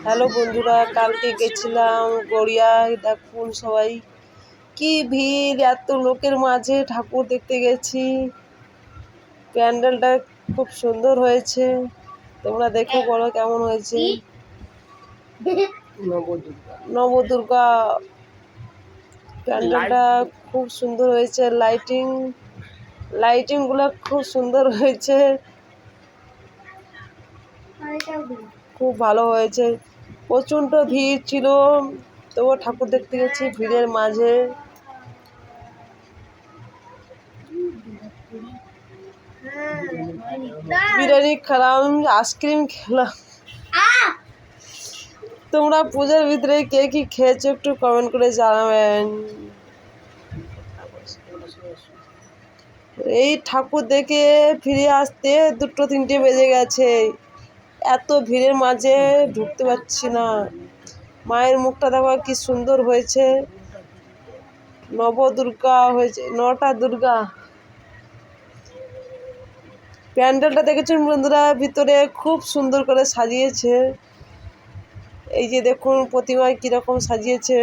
Hello বন্ধুরা, কালকে গেছিলাম গড়িয়ায়। দেখুন সবাই কি ভিড়, এত লোকের মাঝে ঠাকুর দেখতে গেছি। প্যান্ডেলটা খুব সুন্দর হয়েছে, তোমরা দেখে বলো কেমন হয়েছে। নবদুর্গা প্যান্ডেলটা খুব সুন্দর হয়েছে, লাইটিং গুলো খুব সুন্দর হয়েছে, খুব ভালো হয়েছে। প্রচণ্ড ভিড় ছিল, তবু ঠাকুর দেখতে গেছি ভিড়ের মাঝে। বিরিয়ানি খেলাম, আইসক্রিম খেলাম। তোমরা পূজার ভিতরে কে কি খেয়েছো একটু কমেন্ট করে জানাবেন। এই ঠাকুর দেখে ফিরে আসতে 2-3টে বেজে গেছে। এত ভিড়ের মাঝে ঢুকতে পারছি না। মায়ের মুখটা দেখো কি সুন্দর হয়েছে, নবদুর্গা হয়েছে, 9টা দুর্গা। প্যান্ডেলটা দেখেছেন বন্ধুরা, ভিতরে খুব সুন্দর করে সাজিয়েছে। এই যে দেখুন প্রতিমায় কিরকম সাজিয়েছে,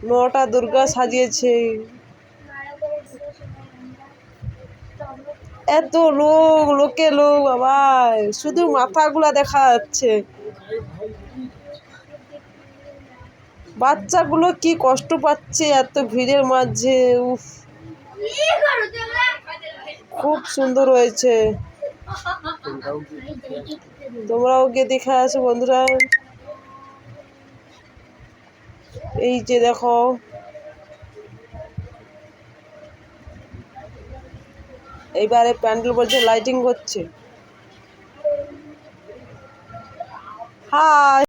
9টা দুর্গা সাজিয়েছে। এত লোকে লোক বাবা, শুধু মাথাগুলা দেখা যাচ্ছে। বাচ্চাগুলো কি কষ্ট পাচ্ছে এত ভিড়ের মাঝে। উফ, খুব সুন্দর হয়েছে। তোমরাও গিয়ে দেখে আসো বন্ধুরা। এই যে দেখো, এইবারে প্যান্ডেল বলছে লাইটিং করছে। হাই।